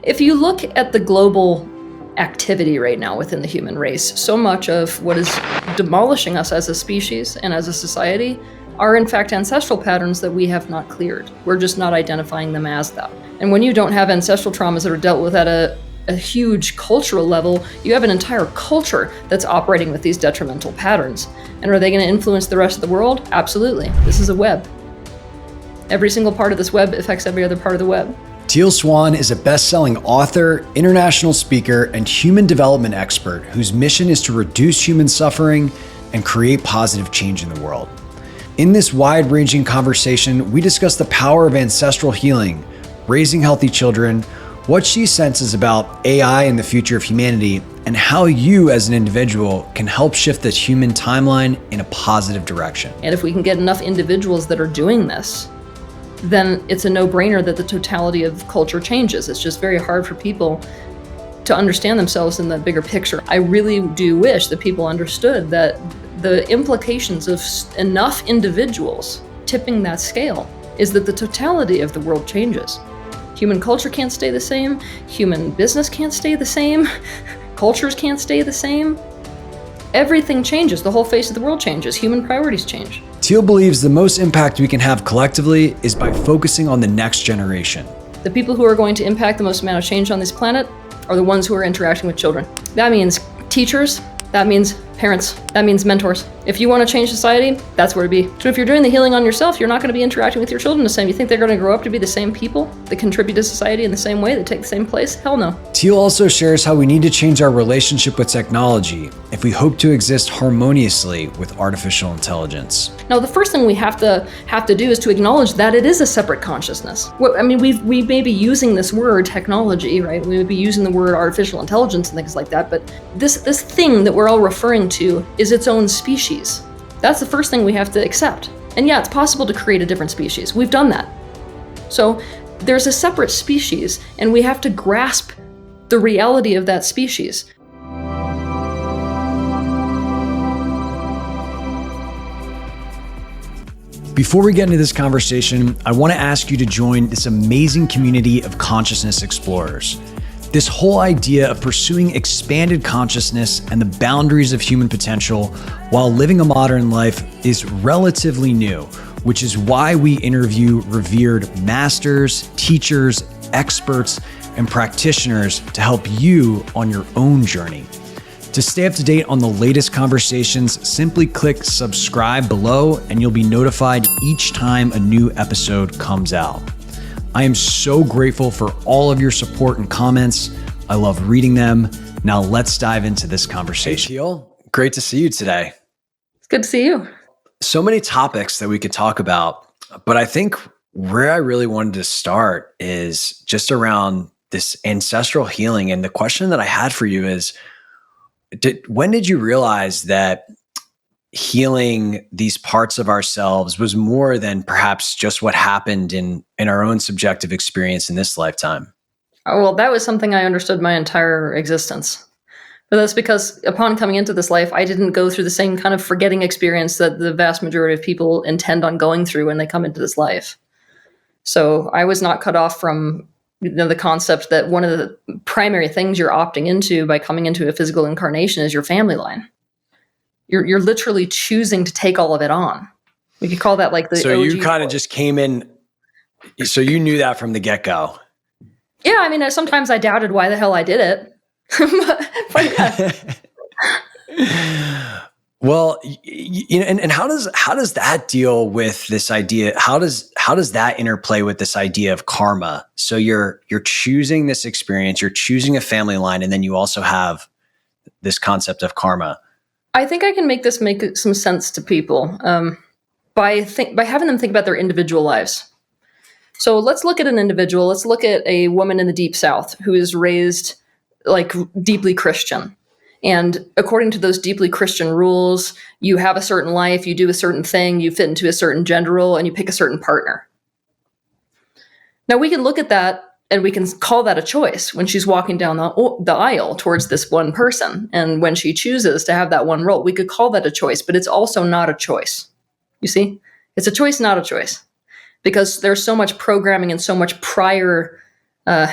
If you look at the global activity right now within the human race, so much of what is demolishing us as a species and as a society are in fact ancestral patterns that we have not cleared. We're just not identifying them as that. And when you don't have ancestral traumas that are dealt with at a huge cultural level, you have an entire culture that's operating with these detrimental patterns. And are they going to influence the rest of the world? Absolutely. This is a web. Every single part of this web affects every other part of the web. Teal Swan is a best-selling author, international speaker, and human development expert whose mission is to reduce human suffering and create positive change in the world. In this wide-ranging conversation, we discuss the power of ancestral healing, raising healthy children, what she senses about AI and the future of humanity, and how you as an individual can help shift this human timeline in a positive direction. And if we can get enough individuals that are doing this, then it's a no-brainer that the totality of culture changes. It's just very hard for people to understand themselves in the bigger picture. I really do wish that people understood that the implications of enough individuals tipping that scale is that the totality of the world changes. Human culture can't stay the same. Human business can't stay the same. Cultures can't stay the same. Everything changes. The whole face of the world changes. Human priorities change. Teal believes the most impact we can have collectively is by focusing on the next generation. The people who are going to impact the most amount of change on this planet are the ones who are interacting with children. That means teachers, that means parents, that means mentors. If you want to change society, that's where to be. So if you're doing the healing on yourself, you're not going to be interacting with your children the same. You think they're going to grow up to be the same people that contribute to society in the same way, that take the same place? Hell no. Teal also shares how we need to change our relationship with technology if we hope to exist harmoniously with artificial intelligence. Now, the first thing we have to do is to acknowledge that it is a separate consciousness. I mean, we may be using this word technology, right? We would be using the word artificial intelligence and things like that, but this thing that we're all referring to is its own species. That's the first thing we have to accept. And yeah, it's possible to create a different species. We've done that. So there's a separate species, and we have to grasp the reality of that species. Before we get into this conversation, I want to ask you to join this amazing community of consciousness explorers. This whole idea of pursuing expanded consciousness and the boundaries of human potential while living a modern life is relatively new, which is why we interview revered masters, teachers, experts, and practitioners to help you on your own journey. To stay up to date on the latest conversations, simply click subscribe below and you'll be notified each time a new episode comes out. I am so grateful for all of your support and comments. I love reading them. Now let's dive into this conversation. Hey, Teal, great to see you today. It's good to see you. So many topics that we could talk about, but I think where I really wanted to start is just around this ancestral healing. And the question that I had for you is, when did you realize that healing these parts of ourselves was more than perhaps just what happened in our own subjective experience in this lifetime? Oh, well, that was something I understood my entire existence. But that's because upon coming into this life, I didn't go through the same kind of forgetting experience that the vast majority of people intend on going through when they come into this life. So I was not cut off from the concept that one of the primary things you're opting into by coming into a physical incarnation is your family line. You're literally choosing to take all of it on. We could call that like the So OG you kind of just came in, so you knew that from the get-go. Yeah, I mean, sometimes I doubted why the hell I did it. but yeah. Well, you know, and how does that deal with this idea? How does that interplay with this idea of karma? So you're choosing this experience, you're choosing a family line, and then you also have this concept of karma. I think I can make some sense to people by having them think about their individual lives. So let's look at an individual. Let's look at a woman in the Deep South who is raised like deeply Christian. And according to those deeply Christian rules, you have a certain life, you do a certain thing, you fit into a certain gender role, and you pick a certain partner. Now we can look at that and we can call that a choice when she's walking down the aisle towards this one person. And when she chooses to have that one role, we could call that a choice, but it's also not a choice. You see? It's a choice, not a choice. Because there's so much programming and so much prior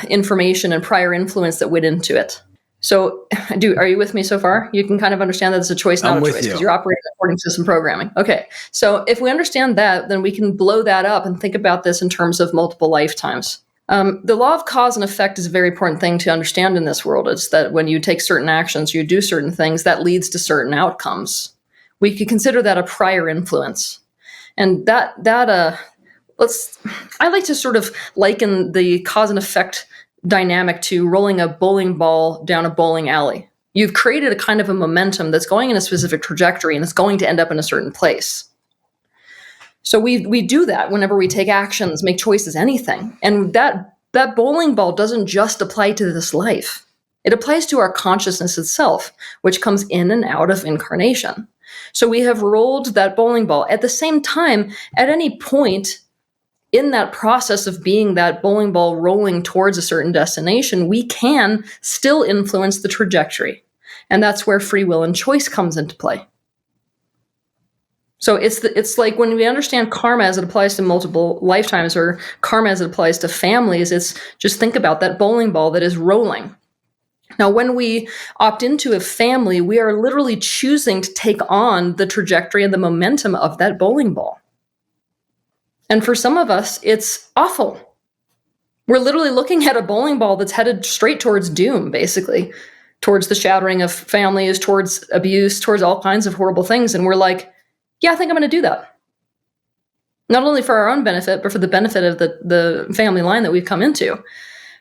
information and prior influence that went into it. So are you with me so far? You can kind of understand that it's a choice, not I'm a with choice, you. because you're operating according to system programming. Okay. So if we understand that, then we can blow that up and think about this in terms of multiple lifetimes. The law of cause and effect is a very important thing to understand in this world. It's that when you take certain actions, you do certain things, that leads to certain outcomes. We could consider that a prior influence. And I like to sort of liken the cause and effect dynamic to rolling a bowling ball down a bowling alley. You've created a kind of a momentum that's going in a specific trajectory and it's going to end up in a certain place. So we do that whenever we take actions, make choices, anything. And that bowling ball doesn't just apply to this life. It applies to our consciousness itself, which comes in and out of incarnation. So we have rolled that bowling ball. At the same time, at any point in that process of being that bowling ball rolling towards a certain destination, we can still influence the trajectory. And that's where free will and choice comes into play. So it's like when we understand karma as it applies to multiple lifetimes, or karma as it applies to families, it's just think about that bowling ball that is rolling. Now, when we opt into a family, we are literally choosing to take on the trajectory and the momentum of that bowling ball. And for some of us, it's awful. We're literally looking at a bowling ball that's headed straight towards doom, basically, towards the shattering of families, towards abuse, towards all kinds of horrible things. And we're like, yeah, I think I'm going to do that. Not only for our own benefit, but for the benefit of the family line that we've come into.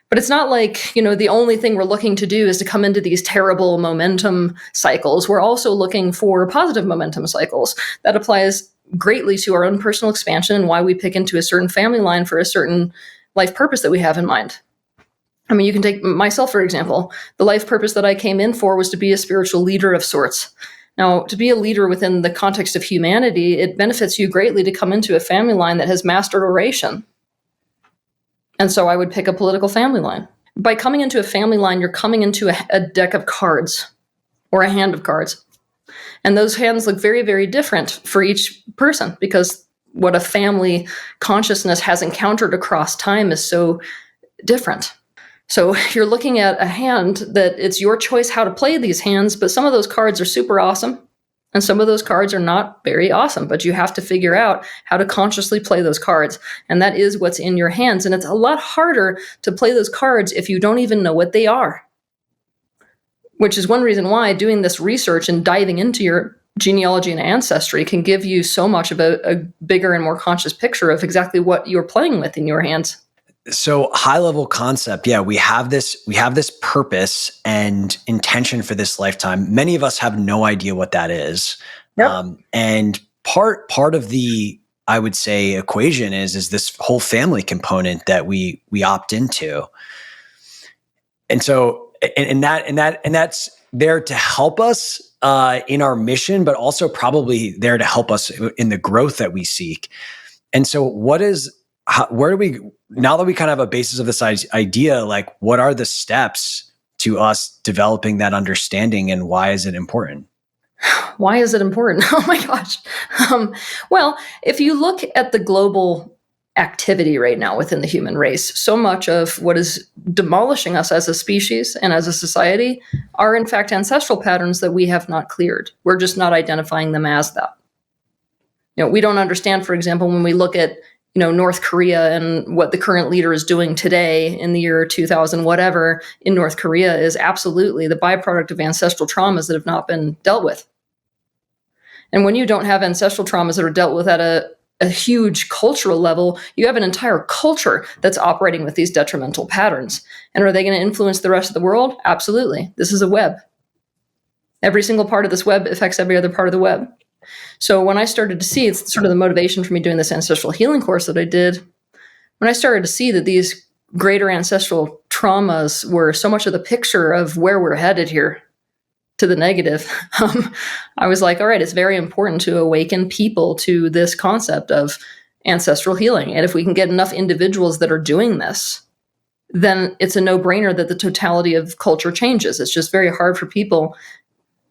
But it's not like, the only thing we're looking to do is to come into these terrible momentum cycles. We're also looking for positive momentum cycles. That applies greatly to our own personal expansion and why we pick into a certain family line for a certain life purpose that we have in mind. I mean, you can take myself, for example. The life purpose that I came in for was to be a spiritual leader of sorts. Now, to be a leader within the context of humanity, it benefits you greatly to come into a family line that has mastered oration. And so I would pick a political family line. By coming into a family line, you're coming into a deck of cards or a hand of cards. And those hands look very, very different for each person because what a family consciousness has encountered across time is so different. So you're looking at a hand that it's your choice how to play these hands, but some of those cards are super awesome. And some of those cards are not very awesome, but you have to figure out how to consciously play those cards. And that is what's in your hands. And it's a lot harder to play those cards if you don't even know what they are. Which is one reason why doing this research and diving into your genealogy and ancestry can give you so much of a bigger and more conscious picture of exactly what you're playing with in your hands. So high level concept. Yeah, we have this purpose and intention for this lifetime. Many of us have no idea what that is. Yep. And part of the, I would say, equation is this whole family component that we opt into. And so, and that's there to help us in our mission, but also probably there to help us in the growth that we seek. And so where do we, now that we kind of have a basis of this idea, like what are the steps to us developing that understanding and why is it important? Why is it important? Oh my gosh. Well, if you look at the global activity right now within the human race, so much of what is demolishing us as a species and as a society are in fact ancestral patterns that we have not cleared. We're just not identifying them as that. We don't understand, for example, when we look at North Korea and what the current leader is doing today in the year 2000, whatever, in North Korea is absolutely the byproduct of ancestral traumas that have not been dealt with. And when you don't have ancestral traumas that are dealt with at a huge cultural level, you have an entire culture that's operating with these detrimental patterns. And are they going to influence the rest of the world? Absolutely. This is a web. Every single part of this web affects every other part of the web. So when I started to see, it's sort of the motivation for me doing this ancestral healing course that I did, when I started to see that these greater ancestral traumas were so much of the picture of where we're headed here to the negative, I was like, all right, it's very important to awaken people to this concept of ancestral healing. And if we can get enough individuals that are doing this, then it's a no-brainer that the totality of culture changes. It's just very hard for people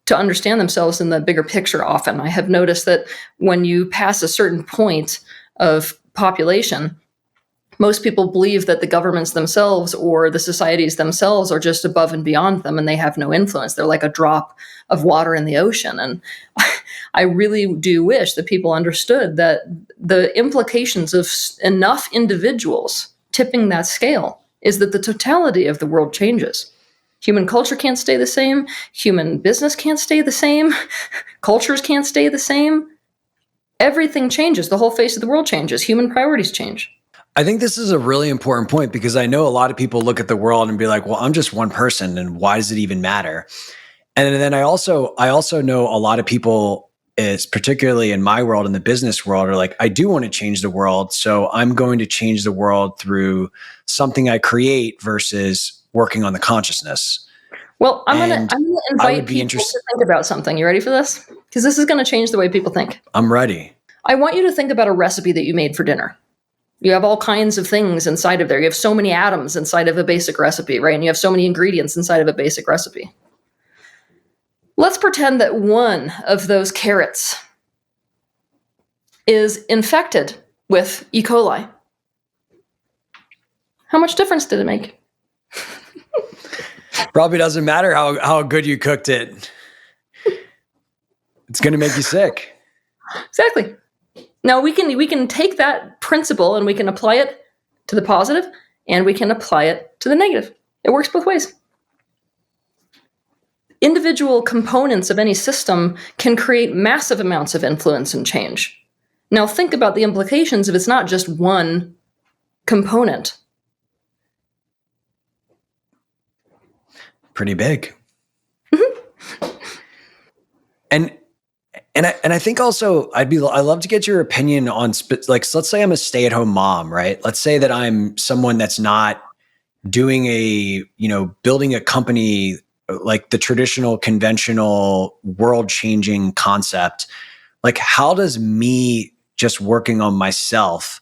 to understand themselves in the bigger picture often. I have noticed that when you pass a certain point of population, Most people believe that the governments themselves or the societies themselves are just above and beyond them, and they have no influence. They're like a drop of water in the ocean. And I really do wish that people understood that the implications of enough individuals tipping that scale is that the totality of the world changes. Human culture can't stay the same. Human business can't stay the same. Cultures can't stay the same. Everything changes. The whole face of the world changes. Human priorities change. I think this is a really important point, because I know a lot of people look at the world and be like, well, I'm just one person, and why does it even matter? And then I also know a lot of people, is particularly in my world, in the business world, are like, I do want to change the world, so I'm going to change the world through something I create versus working on the consciousness. Well, I'm gonna invite people to think about something. You ready for this? Because this is going to change the way people think. I'm ready. I want you to think about a recipe that you made for dinner. You have all kinds of things inside of there. You have so many atoms inside of a basic recipe, right? And you have so many ingredients inside of a basic recipe. Let's pretend that one of those carrots is infected with E. coli. How much difference did it make? Probably doesn't matter how good you cooked it. It's going to make you sick. Exactly. Now we can take that principle and we can apply it to the positive, and we can apply it to the negative. It works both ways. Individual components of any system can create massive amounts of influence and change. Now think about the implications if it's not just one component. Pretty big. And I think also I'd love to get your opinion on like, so let's say I'm a stay-at-home mom, right? Let's say that I'm someone that's not doing building a company like the traditional, conventional, world-changing concept. Like, how does me just working on myself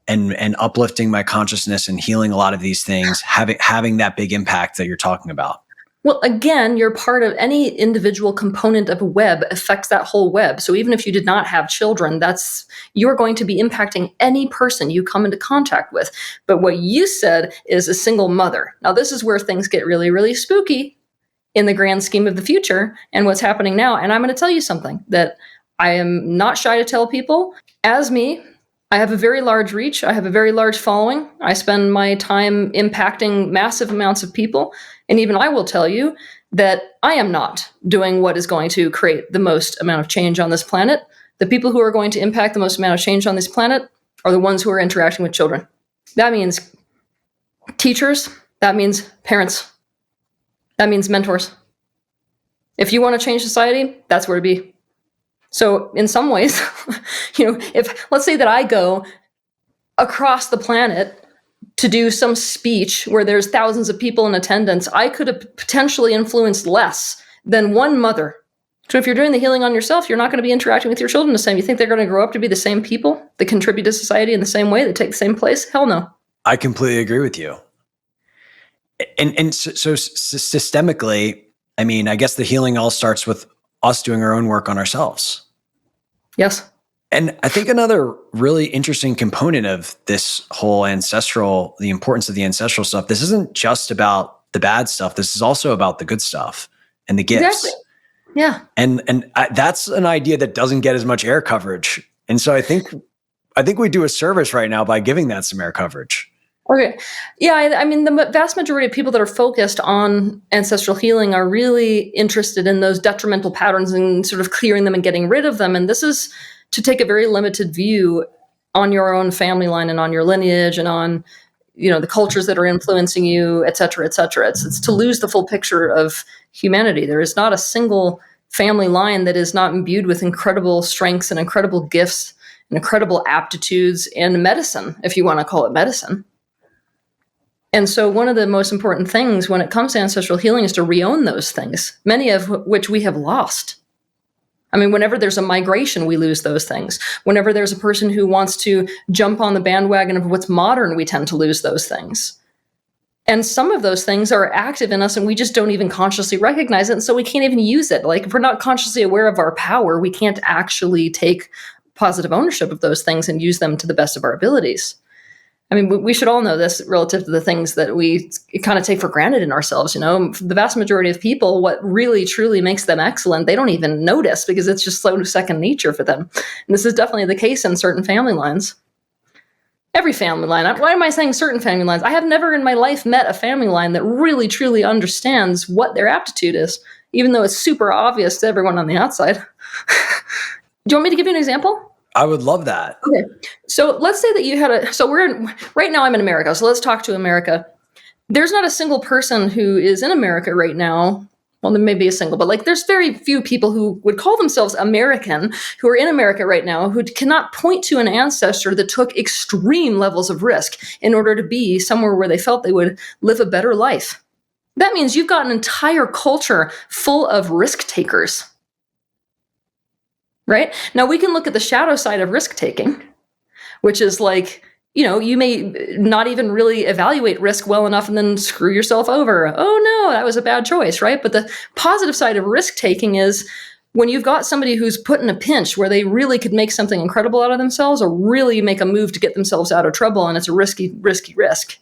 and uplifting my consciousness and healing a lot of these things having that big impact that you're talking about? Well, again, you're part of any individual component of a web affects that whole web. So even if you did not have children, you're going to be impacting any person you come into contact with. But what you said is a single mother. Now, this is where things get really, really spooky in the grand scheme of the future and what's happening now. And I'm going to tell you something that I am not shy to tell people. As me, I have a very large reach. I have a very large following. I spend my time impacting massive amounts of people. And even I will tell you that I am not doing what is going to create the most amount of change on this planet. The people who are going to impact the most amount of change on this planet are the ones who are interacting with children. That means teachers. That means parents. That means mentors. If you want to change society, that's where to be. So in some ways, if let's say that I go across the planet to do some speech where there's thousands of people in attendance, I could have potentially influenced less than one mother. So if you're doing the healing on yourself, you're not going to be interacting with your children the same. You think they're going to grow up to be the same people that contribute to society in the same way, that take the same place? Hell no. I completely agree with you. And so systemically, I mean, I guess the healing all starts with us doing our own work on ourselves. Yes. And I think another really interesting component of this whole ancestral, the importance of the ancestral stuff, this isn't just about the bad stuff. This is also about the good stuff and the gifts. Exactly. Yeah. And that's an idea that doesn't get as much air coverage. And so I think we do a service right now by giving that some air coverage. Okay. Yeah, I mean, the vast majority of people that are focused on ancestral healing are really interested in those detrimental patterns and sort of clearing them and getting rid of them. And this is to take a very limited view on your own family line and on your lineage and on, the cultures that are influencing you, et cetera, et cetera. It's to lose the full picture of humanity. There is not a single family line that is not imbued with incredible strengths and incredible gifts and incredible aptitudes and medicine, if you want to call it medicine. And so one of the most important things when it comes to ancestral healing is to re-own those things, many of which we have lost. I mean, whenever there's a migration, we lose those things. Whenever there's a person who wants to jump on the bandwagon of what's modern, we tend to lose those things. And some of those things are active in us and we just don't even consciously recognize it. And so we can't even use it. Like if we're not consciously aware of our power, we can't actually take positive ownership of those things and use them to the best of our abilities. I mean, we should all know this relative to the things that we kind of take for granted in ourselves. The vast majority of people, what really truly makes them excellent, they don't even notice because it's just so second nature for them. And this is definitely the case in certain family lines. Every family line. Why am I saying certain family lines? I have never in my life met a family line that really truly understands what their aptitude is, even though it's super obvious to everyone on the outside. Do you want me to give you an example? I would love that. Okay. So let's say that you had right now I'm in America. So let's talk to America. There's not a single person who is in America right now. Well, there may be a single, but there's very few people who would call themselves American who are in America right now who cannot point to an ancestor that took extreme levels of risk in order to be somewhere where they felt they would live a better life. That means you've got an entire culture full of risk takers. Right? Now we can look at the shadow side of risk taking, which is you may not even really evaluate risk well enough and then screw yourself over. Oh no, that was a bad choice, right? But the positive side of risk taking is when you've got somebody who's put in a pinch where they really could make something incredible out of themselves or really make a move to get themselves out of trouble, and it's a risky risk.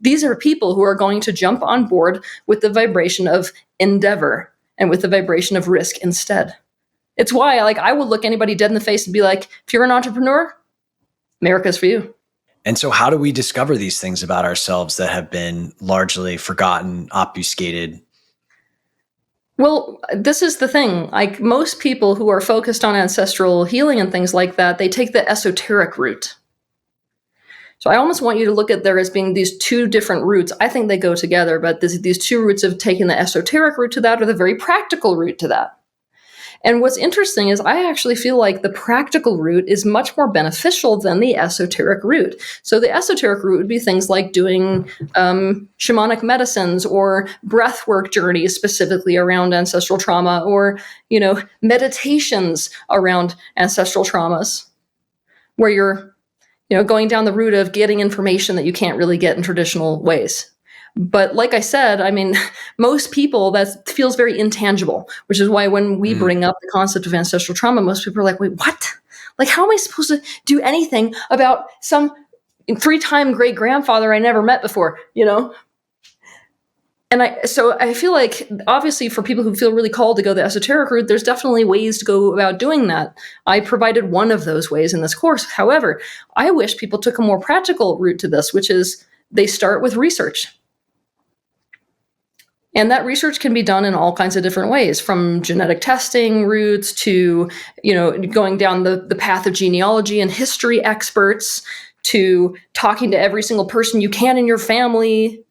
These are people who are going to jump on board with the vibration of endeavor and with the vibration of risk instead. It's why I will look anybody dead in the face and be like, if you're an entrepreneur, America's for you. And so how do we discover these things about ourselves that have been largely forgotten, obfuscated? Well, this is the thing. Most people who are focused on ancestral healing and things like that, they take the esoteric route. So I almost want you to look at there as being these two different routes. I think they go together, but these two routes of taking the esoteric route to that or the very practical route to that. And what's interesting is I actually feel like the practical route is much more beneficial than the esoteric route. So the esoteric route would be things like doing shamanic medicines or breathwork journeys specifically around ancestral trauma or, meditations around ancestral traumas where you're, going down the route of getting information that you can't really get in traditional ways. But like I said, I mean, most people, that feels very intangible, which is why when we bring up the concept of ancestral trauma, most people are like, wait, what? How am I supposed to do anything about some 3-time great-grandfather I never met before, And so I feel like, obviously, for people who feel really called to go the esoteric route, there's definitely ways to go about doing that. I provided one of those ways in this course. However, I wish people took a more practical route to this, which is they start with research. And that research can be done in all kinds of different ways, from genetic testing routes to, going down the path of genealogy and history experts to talking to every single person you can in your family.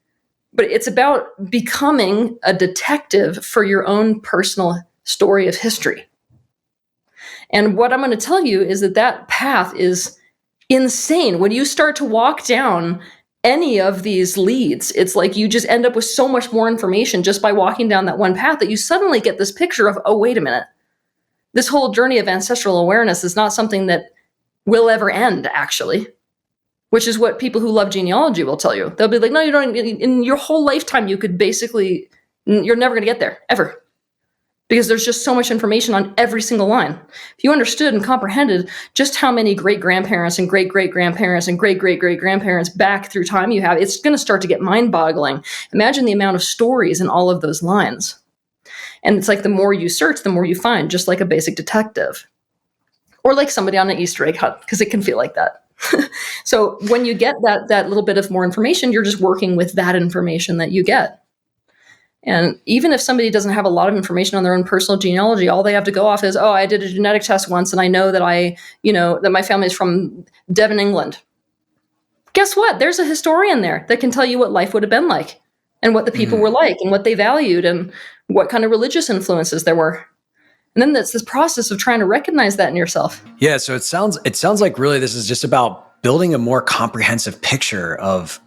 But it's about becoming a detective for your own personal story of history. And what I'm going to tell you is that path is insane. When you start to walk down any of these leads, it's like you just end up with so much more information just by walking down that one path that you suddenly get this picture of, oh, wait a minute. This whole journey of ancestral awareness is not something that will ever end, actually, which is what people who love genealogy will tell you. They'll be like, no, you don't, in your whole lifetime, you're never going to get there, ever. Because there's just so much information on every single line. If you understood and comprehended just how many great-grandparents and great-great-grandparents and great-great-great-grandparents back through time you have, it's going to start to get mind-boggling. Imagine the amount of stories in all of those lines. And it's like the more you search, the more you find, just like a basic detective. Or like somebody on an Easter egg hunt, because it can feel like that. So when you get that little bit of more information, you're just working with that information that you get. And even if somebody doesn't have a lot of information on their own personal genealogy, all they have to go off is, oh, I did a genetic test once and I know that that my family is from Devon, England. Guess what? There's a historian there that can tell you what life would have been like and what the people were like and what they valued and what kind of religious influences there were. And then that's this process of trying to recognize that in yourself. Yeah. So it sounds like really this is just about building a more comprehensive picture of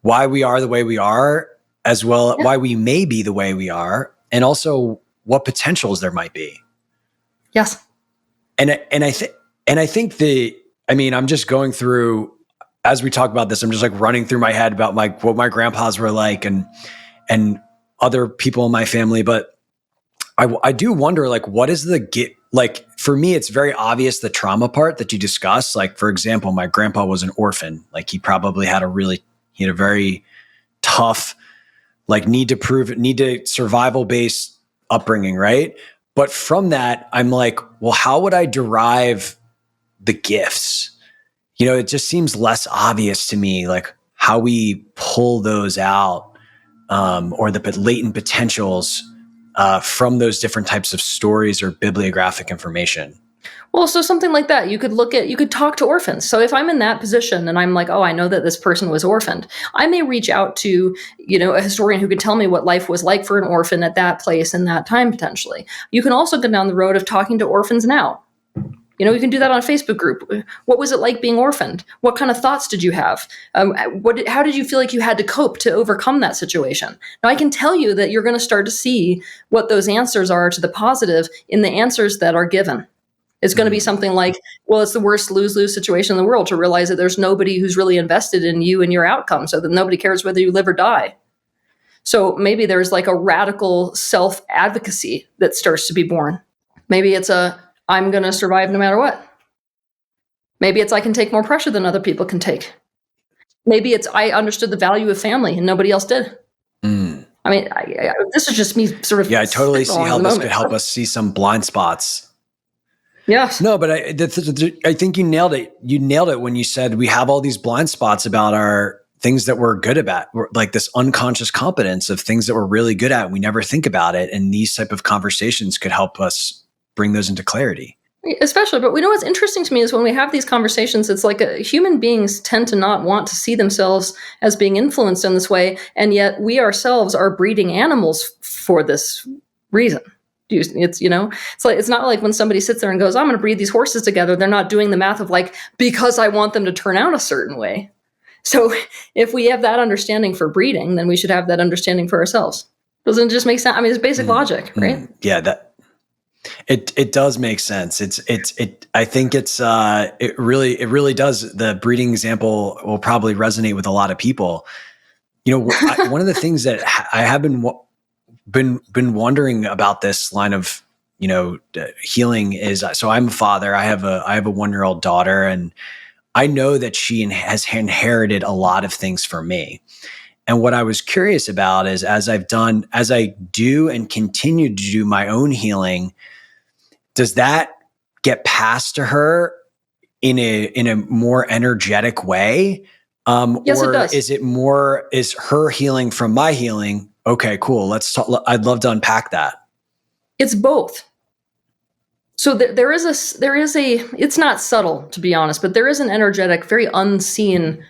why we are the way we are, as well as why we may be the way we are, and also what potentials there might be. Yes. And I think I'm just going through, as we talk about this, I'm just like running through my head about what my grandpas were like and other people in my family. But I do wonder, what is the for me, it's very obvious the trauma part that you discussed. Like, for example, my grandpa was an orphan. Like he probably had he had a very tough, like need to survival based upbringing. Right. But from that, I'm like, well, how would I derive the gifts? It just seems less obvious to me, like how we pull those out, or the latent potentials from those different types of stories or bibliographic information. Well, so something like that, you could talk to orphans. So if I'm in that position and I'm like, oh, I know that this person was orphaned, I may reach out to, a historian who could tell me what life was like for an orphan at that place and that time potentially. You can also go down the road of talking to orphans now. You can do that on a Facebook group. What was it like being orphaned? What kind of thoughts did you have? How did you feel like you had to cope to overcome that situation? Now, I can tell you that you're going to start to see what those answers are to the positive in the answers that are given. It's going to be something like, well, it's the worst lose-lose situation in the world to realize that there's nobody who's really invested in you and your outcome, so that nobody cares whether you live or die. So maybe there's like a radical self-advocacy that starts to be born. Maybe it's I'm going to survive no matter what. Maybe it's I can take more pressure than other people can take. Maybe it's I understood the value of family and nobody else did. I mean, this is just me sort of. Yeah, I totally see how this could help us see some blind spots. Yes. No, but I think you nailed it. You nailed it when you said we have all these blind spots about our things that we're good at, like this unconscious competence of things that we're really good at. And we never think about it. And these type of conversations could help us bring those into clarity. Especially, but what's interesting to me is when we have these conversations, it's like human beings tend to not want to see themselves as being influenced in this way. And yet we ourselves are breeding animals for this reason. It's not like when somebody sits there and goes, I'm going to breed these horses together. They're not doing the math of like, because I want them to turn out a certain way. So if we have that understanding for breeding, then we should have that understanding for ourselves. Doesn't it just make sense? I mean, it's basic logic, right? Yeah, it does make sense. I think it really does. The breeding example will probably resonate with a lot of people. One of the things that I have been wondering about this line of healing is, so I'm a father. I have a 1-year-old daughter, and I know that she has inherited a lot of things from me. And what I was curious about is, as I do and continue to do my own healing, does that get passed to her in a more energetic way? Yes, or it does. is her healing from my healing? Okay, cool. Let's talk. I'd love to unpack that. It's both. So there is it's not subtle, to be honest, but there is an energetic, very unseen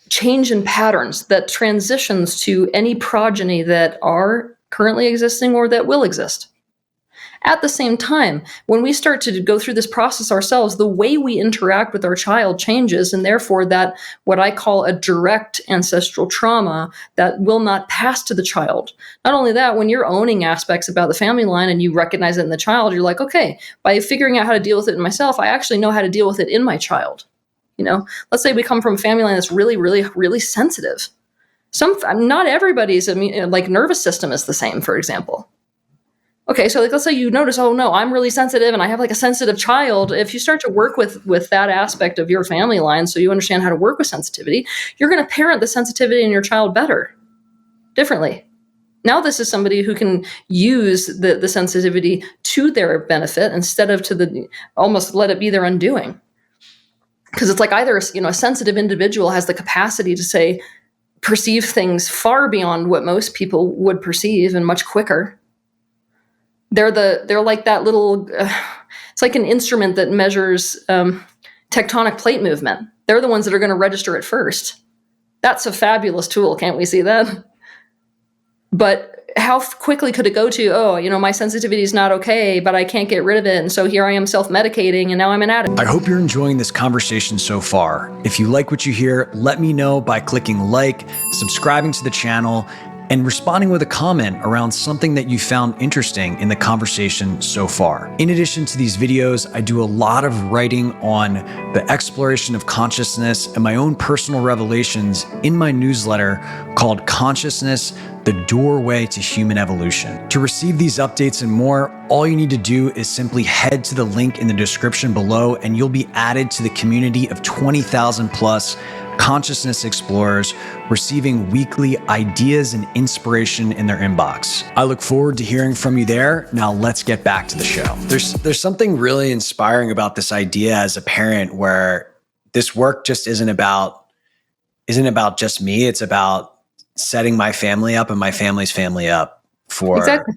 change in patterns that transitions to any progeny that are currently existing or that will exist. At the same time, when we start to go through this process ourselves, the way we interact with our child changes, and therefore that what I call a direct ancestral trauma that will not pass to the child. Not only that, when you're owning aspects about the family line and you recognize it in the child, you're like, okay, by figuring out how to deal with it in myself, I actually know how to deal with it in my child. Let's say we come from a family line that's really, really, really sensitive. Not everybody's nervous system is the same, for example. Okay, so let's say you notice, oh no, I'm really sensitive and I have like a sensitive child. If you start to work with that aspect of your family line, so you understand how to work with sensitivity, you're going to parent the sensitivity in your child differently. Now this is somebody who can use the sensitivity to their benefit instead of almost let it be their undoing. Because it's like either a sensitive individual has the capacity to perceive things far beyond what most people would perceive and much quicker. They're like that little, it's like an instrument that measures tectonic plate movement. They're the ones that are going to register it first. That's a fabulous tool. Can't we see that? But how quickly could it go to, my sensitivity is not okay, but I can't get rid of it. And so here I am self-medicating and now I'm an addict. I hope you're enjoying this conversation so far. If you like what you hear, let me know by clicking like, subscribing to the channel, and responding with a comment around something that you found interesting in the conversation so far. In addition to these videos, I do a lot of writing on the exploration of consciousness and my own personal revelations in my newsletter called Consciousness, the Doorway to Human Evolution. To receive these updates and more, all you need to do is simply head to the link in the description below and you'll be added to the community of 20,000 plus consciousness explorers receiving weekly ideas and inspiration in their inbox. I look forward to hearing from you there. Now let's get back to the show. There's something really inspiring about this idea as a parent where this work just isn't about just me. It's about setting my family up and my family's family up for Exactly.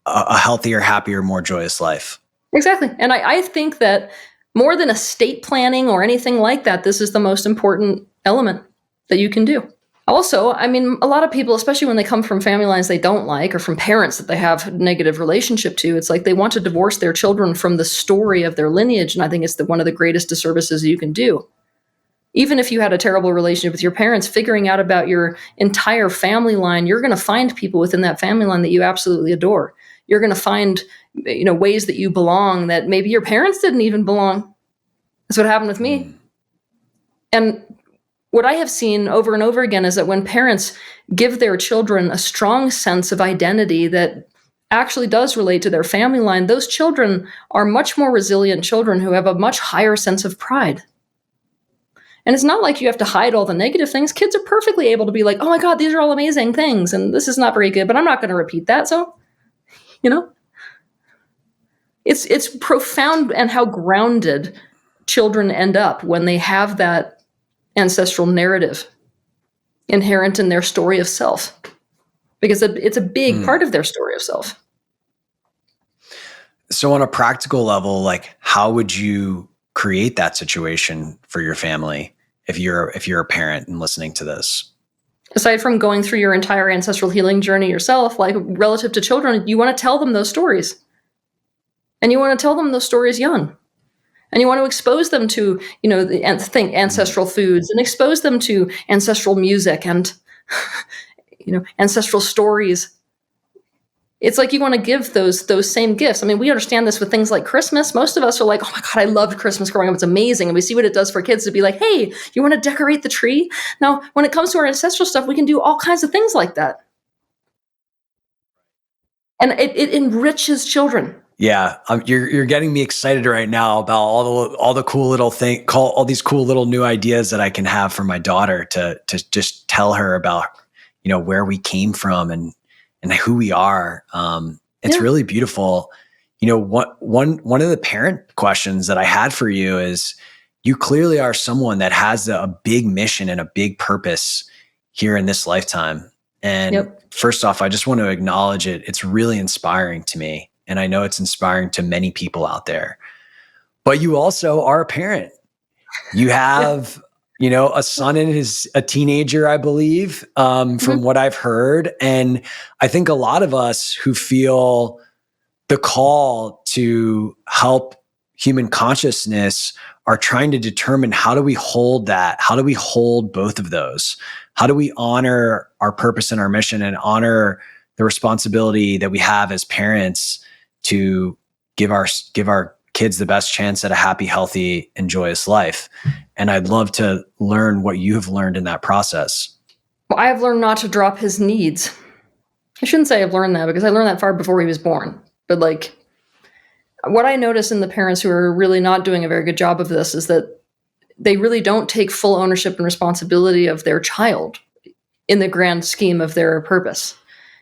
a healthier, happier, more joyous life. Exactly. And I think that more than estate planning or anything like that, this is the most important element that you can do. Also, I mean, a lot of people, especially when they come from family lines they don't like or from parents that they have a negative relationship to, it's like they want to divorce their children from the story of their lineage. And I think it's one of the greatest disservices you can do. Even if you had a terrible relationship with your parents, figuring out about your entire family line, you're going to find people within that family line that you absolutely adore. You're going to find, ways that you belong that maybe your parents didn't even belong. That's what happened with me. And what I have seen over and over again is that when parents give their children a strong sense of identity that actually does relate to their family line, those children are much more resilient children who have a much higher sense of pride. And it's not like you have to hide all the negative things. Kids are perfectly able to be like, oh my God, these are all amazing things. And this is not very good, but I'm not going to repeat that. So, it's profound and how grounded children end up when they have that ancestral narrative inherent in their story of self, because it's a big part of their story of self. So on a practical level, like how would you create that situation for your family if you're a parent and listening to this? Aside from going through your entire ancestral healing journey yourself, like relative to children, you want to tell them those stories. And you want to tell them those stories young. And you want to expose them to, think ancestral foods and expose them to ancestral music and, ancestral stories. It's like you want to give those same gifts. I mean, we understand this with things like Christmas. Most of us are like, oh my God, I loved Christmas growing up. It's amazing. And we see what it does for kids to be like, hey, you want to decorate the tree? Now, when it comes to our ancestral stuff, we can do all kinds of things like that. And it enriches children. Yeah, you're getting me excited right now about all the cool little all these cool little new ideas that I can have for my daughter to just tell her about, where we came from and who we are. It's really beautiful. One of the parent questions that I had for you is, you clearly are someone that has a big mission and a big purpose here in this lifetime. And first off, I just want to acknowledge it. It's really inspiring to me. And I know it's inspiring to many people out there. But you also are a parent. You have, a son and a teenager, I believe, from what I've heard. And I think a lot of us who feel the call to help human consciousness are trying to determine, how do we hold that? How do we hold both of those? How do we honor our purpose and our mission and honor the responsibility that we have as parents to give our kids the best chance at a happy, healthy, and joyous life? And I'd love to learn what you have learned in that process. Well, I have learned not to drop his needs. I shouldn't say I've learned that, because I learned that far before he was born. But what I notice in the parents who are really not doing a very good job of this is that they really don't take full ownership and responsibility of their child in the grand scheme of their purpose.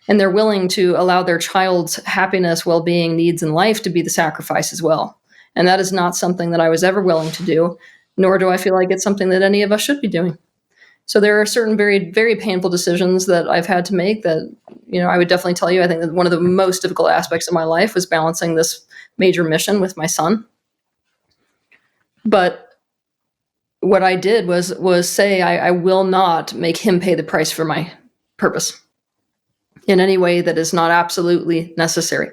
And they're willing to allow their child's happiness, well-being, needs in life to be the sacrifice as well. And that is not something that I was ever willing to do, nor do I feel like it's something that any of us should be doing. So there are certain very, very painful decisions that I've had to make that, I would definitely tell you, I think that one of the most difficult aspects of my life was balancing this major mission with my son. But what I did was say, I will not make him pay the price for my purpose in any way that is not absolutely necessary.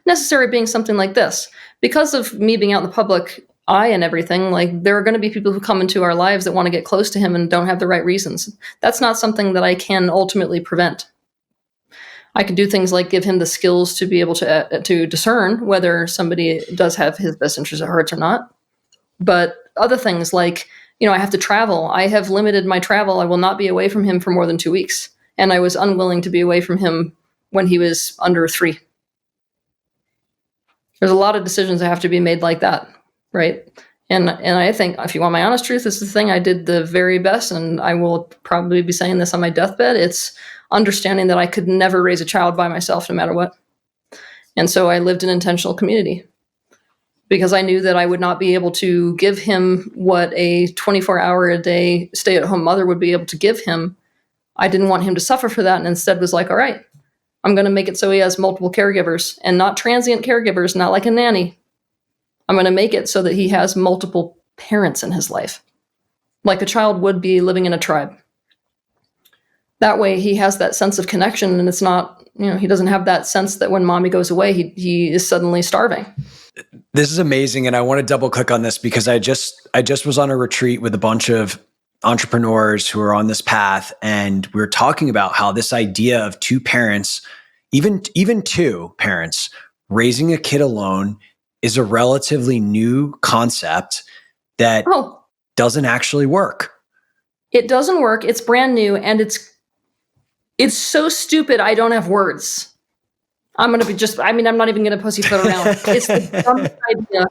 Necessary being something like this. Because of me being out in the public eye and everything, there are going to be people who come into our lives that want to get close to him and don't have the right reasons. That's not something that I can ultimately prevent. I can do things like give him the skills to be able to discern whether somebody does have his best interest at heart or not. But other things like, I have to travel. I have limited my travel. I will not be away from him for more than 2 weeks. And I was unwilling to be away from him when he was under 3. There's a lot of decisions that have to be made like that, right? And I think, if you want my honest truth, this is the thing I did the very best, and I will probably be saying this on my deathbed. It's understanding that I could never raise a child by myself, no matter what. And so I lived in intentional community because I knew that I would not be able to give him what a 24-hour-a-day stay-at-home mother would be able to give him. I didn't want him to suffer for that, and instead was like, all right, I'm going to make it so he has multiple caregivers, and not transient caregivers, not like a nanny. I'm going to make it so that he has multiple parents in his life, like a child would be living in a tribe. That way he has that sense of connection, and it's not, he doesn't have that sense that when mommy goes away, he is suddenly starving. This is amazing. And I want to double click on this because I just was on a retreat with a bunch of entrepreneurs who are on this path. And we were talking about how this idea of 2 parents, even 2 parents raising a kid alone is a relatively new concept that doesn't actually work. It doesn't work. It's brand new. And it's so stupid. I don't have words. I'm going to be I'm not even going to pussyfoot around. It's the dumbest idea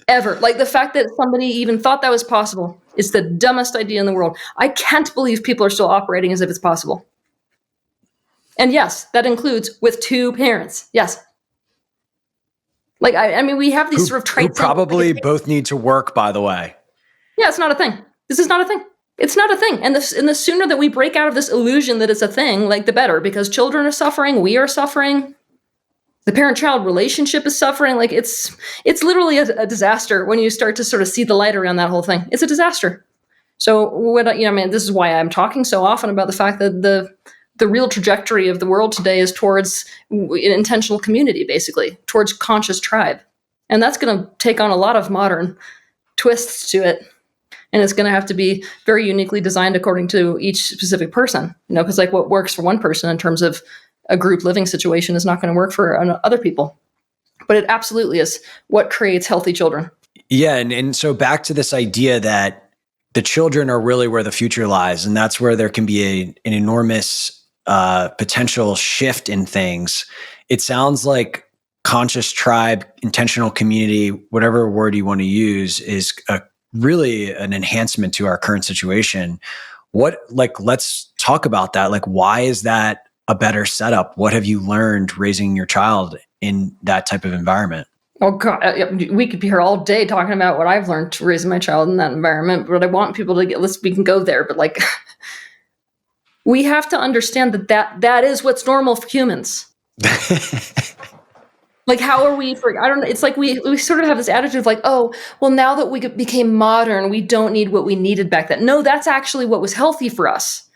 ever. Like the fact that somebody even thought that was possible is the dumbest idea in the world. I can't believe people are still operating as if it's possible. And yes, that includes with 2 parents. Yes. Like, we have these sort of traits. Who probably both need to work, by the way. Yeah, it's not a thing. This is not a thing. It's not a thing. And the sooner that we break out of this illusion that it's a thing, like the better, because children are suffering, we are suffering, the parent-child relationship is suffering. Like it's literally a disaster when you start to sort of see the light around that whole thing. It's a disaster. So this is why I'm talking so often about the fact that the real trajectory of the world today is towards intentional community, basically, towards conscious tribe. And that's going to take on a lot of modern twists to it. And it's going to have to be very uniquely designed according to each specific person, because like what works for one person in terms of a group living situation is not going to work for other people. But it absolutely is what creates healthy children. Yeah. And so back to this idea that the children are really where the future lies. And that's where there can be an enormous potential shift in things. It sounds like conscious tribe, intentional community, whatever word you want to use, is really an enhancement to our current situation. Let's talk about that. Like, why is that a better setup? What have you learned raising your child in that type of environment? Oh God, we could be here all day talking about what I've learned to raise my child in that environment. But I want people to we can go there. But like, we have to understand that is what's normal for humans. Like, how are we I don't know. It's like we sort of have this attitude of like, oh, well, now that we became modern, we don't need what we needed back then. No, that's actually what was healthy for us.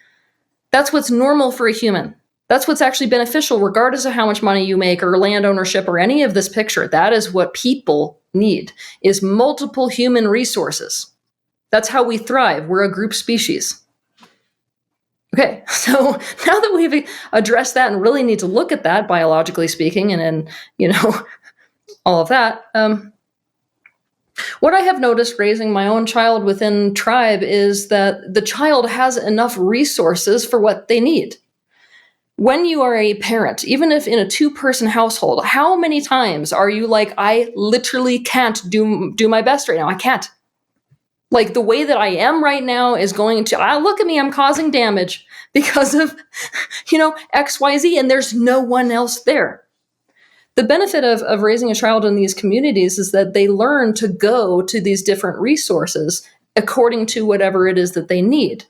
That's what's normal for a human. That's what's actually beneficial, regardless of how much money you make or land ownership or any of this picture. That is what people need, is multiple human resources. That's how we thrive. We're a group species. Okay, so now that we've addressed that and really need to look at that biologically speaking, and all of that, what I have noticed raising my own child within tribe is that the child has enough resources for what they need. When you are a parent, even if in a 2-person household, how many times are you like, I literally can't do my best right now. I can't. Like the way that I am right now is going to, look at me, I'm causing damage because of, X, Y, Z, and there's no one else there. The benefit of raising a child in these communities is that they learn to go to these different resources according to whatever it is that they need.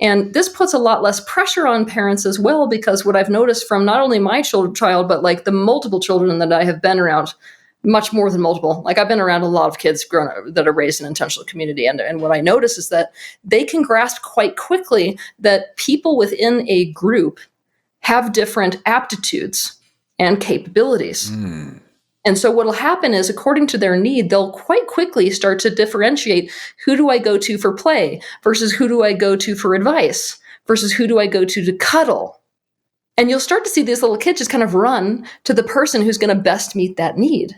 And this puts a lot less pressure on parents as well, because what I've noticed from not only my child, but like the multiple children that I have been around, much more than multiple. Like I've been around a lot of kids that are raised in intentional community. And what I notice is that they can grasp quite quickly that people within a group have different aptitudes and capabilities. Mm. And so what will happen is, according to their need, they'll quite quickly start to differentiate, who do I go to for play versus who do I go to for advice versus who do I go to cuddle. And you'll start to see these little kids just kind of run to the person who's going to best meet that need.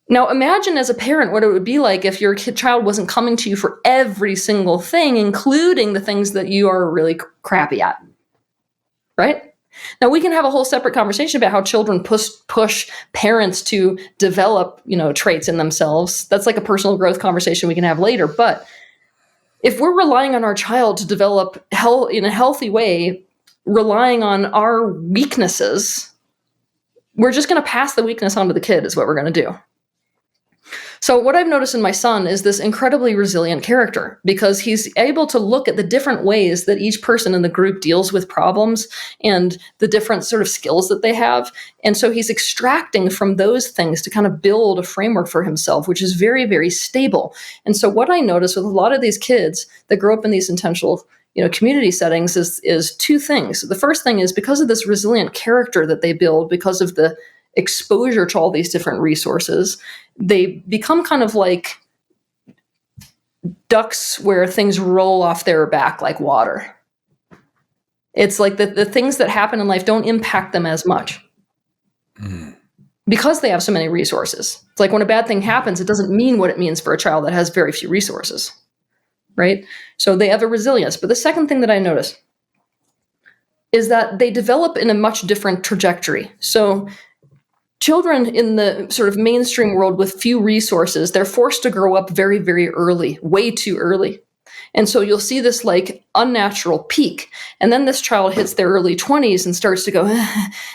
Now, imagine as a parent what it would be like if your child wasn't coming to you for every single thing, including the things that you are really crappy at, right? Now, we can have a whole separate conversation about how children push parents to develop, traits in themselves. That's like a personal growth conversation we can have later. But if we're relying on our child to develop in a healthy way, relying on our weaknesses, we're just going to pass the weakness on to the kid is what we're going to do. So what I've noticed in my son is this incredibly resilient character, because he's able to look at the different ways that each person in the group deals with problems and the different sort of skills that they have. And so he's extracting from those things to kind of build a framework for himself, which is very, very stable. And so what I notice with a lot of these kids that grow up in these intentional community settings is two things. The first thing is, because of this resilient character that they build, because of the exposure to all these different resources, they become kind of like ducks where things roll off their back like water. It's like the things that happen in life don't impact them as much because they have so many resources. It's like when a bad thing happens, it doesn't mean what it means for a child that has very few resources, right? So they have a resilience. But the second thing that I notice is that they develop in a much different trajectory. So children in the sort of mainstream world with few resources, they're forced to grow up very, very early, way too early. And so you'll see this like unnatural peak. And then this child hits their early 20s and starts to go,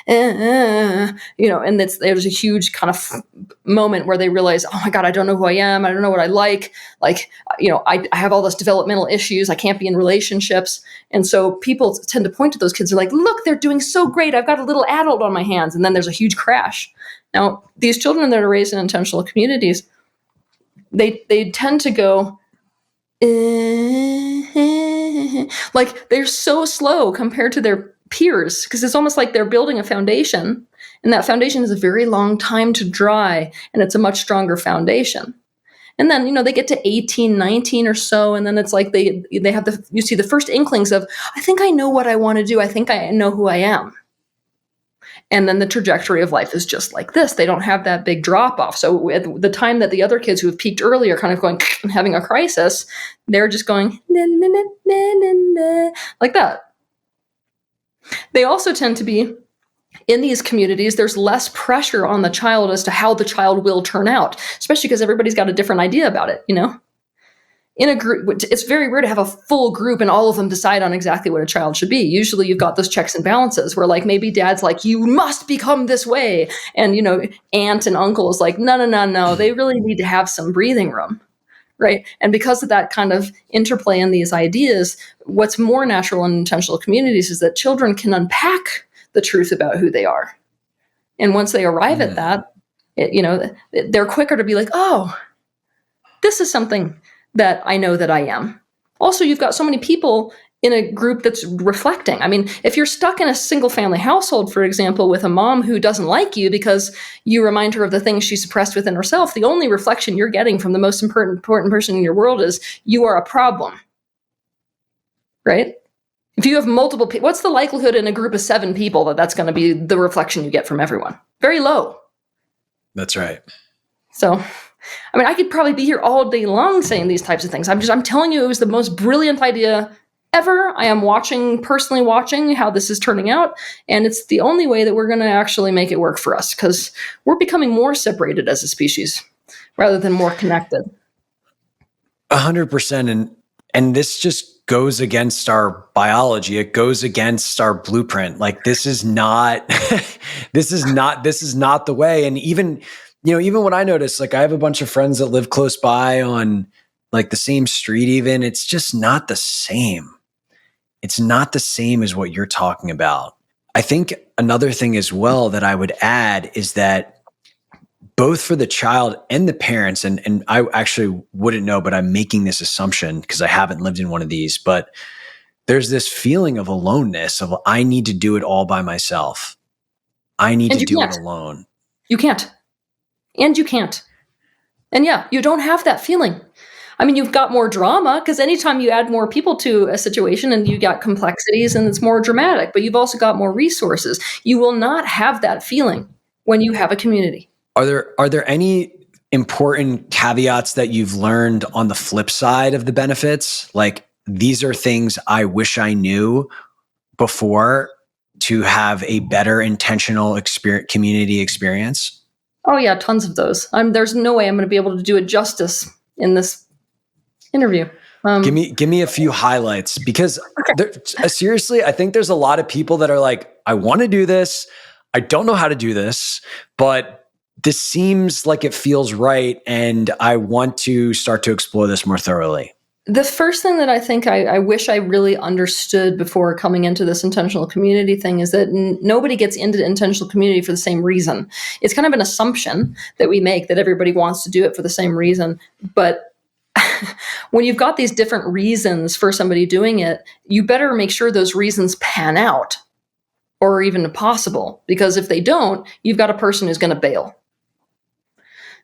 and there's a huge kind of moment where they realize, oh my God, I don't know who I am. I don't know what I like. I have all these developmental issues. I can't be in relationships. And so people tend to point to those kids. They're like, look, they're doing so great. I've got a little adult on my hands. And then there's a huge crash. Now, these children that are raised in intentional communities, they tend to go, like they're so slow compared to their peers, because it's almost like they're building a foundation, and that foundation is a very long time to dry, and it's a much stronger foundation. And then, they get to 18, 19 or so, and then it's like they have you see the first inklings of, I think I know what I want to do. I think I know who I am. And then the trajectory of life is just like this. They don't have that big drop off. So at the time that the other kids who have peaked early are kind of going and having a crisis, they're just going like that. They also tend to be in these communities, there's less pressure on the child as to how the child will turn out, especially because everybody's got a different idea about it, In a group, it's very rare to have a full group and all of them decide on exactly what a child should be. Usually you've got those checks and balances where like maybe dad's like, you must become this way. And, aunt and uncle is like, no. They really need to have some breathing room, right? And because of that kind of interplay in these ideas, what's more natural in intentional communities is that children can unpack the truth about who they are. And once they arrive at that, they're quicker to be like, oh, this is something that I know that I am. Also, you've got so many people in a group that's reflecting. I mean, if you're stuck in a single family household, for example, with a mom who doesn't like you because you remind her of the things she suppressed within herself, the only reflection you're getting from the most important person in your world is you are a problem, right? If you have multiple people, what's the likelihood in a group of 7 people that that's going to be the reflection you get from everyone? Very low. That's right. So, I mean, I could probably be here all day long saying these types of things. I'm telling you, it was the most brilliant idea ever. I am personally watching how this is turning out. And it's the only way that we're going to actually make it work for us, because we're becoming more separated as a species rather than more connected. 100%. And this just goes against our biology. It goes against our blueprint. Like this is not the way. And even what I noticed, like I have a bunch of friends that live close by on like the same street even. It's just not the same. It's not the same as what you're talking about. I think another thing as well that I would add is that both for the child and the parents, and I actually wouldn't know, but I'm making this assumption because I haven't lived in one of these, but there's this feeling of aloneness of I need to do it all by myself. I need to do it alone. You can't. And you can't. And yeah, you don't have that feeling. I mean, you've got more drama because anytime you add more people to a situation and you got complexities and it's more dramatic, but you've also got more resources. You will not have that feeling when you have a community. Are there any important caveats that you've learned on the flip side of the benefits? Like, these are things I wish I knew before to have a better intentional community experience? Oh yeah, tons of those. There's no way I'm going to be able to do it justice in this interview. Give me a few highlights, because seriously, I think there's a lot of people that are like, I want to do this. I don't know how to do this, but this seems like it feels right, and I want to start to explore this more thoroughly. The first thing that I think I wish I really understood before coming into this intentional community thing is that nobody gets into intentional community for the same reason. It's kind of an assumption that we make that everybody wants to do it for the same reason. But when you've got these different reasons for somebody doing it, you better make sure those reasons pan out or even possible. Because if they don't, you've got a person who's going to bail.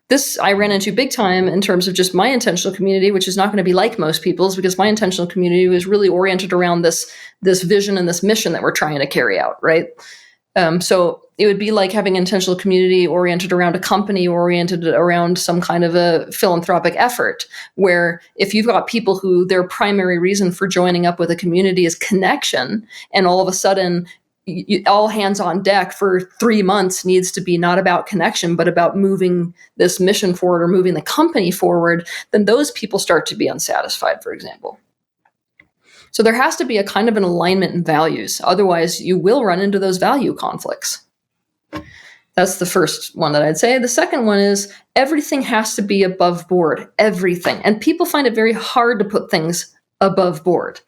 This I ran into big time in terms of just my intentional community, which is not going to be like most people's, because my intentional community was really oriented around this vision and this mission that we're trying to carry out, right? So it would be like having intentional community oriented around a company, oriented around some kind of a philanthropic effort, where if you've got people who their primary reason for joining up with a community is connection, and all of a sudden all hands on deck for 3 months needs to be not about connection, but about moving this mission forward or moving the company forward, then those people start to be unsatisfied, for example. So there has to be a kind of an alignment in values. Otherwise, you will run into those value conflicts. That's the first one that I'd say. The second one is everything has to be above board, everything. And people find it very hard to put things above board,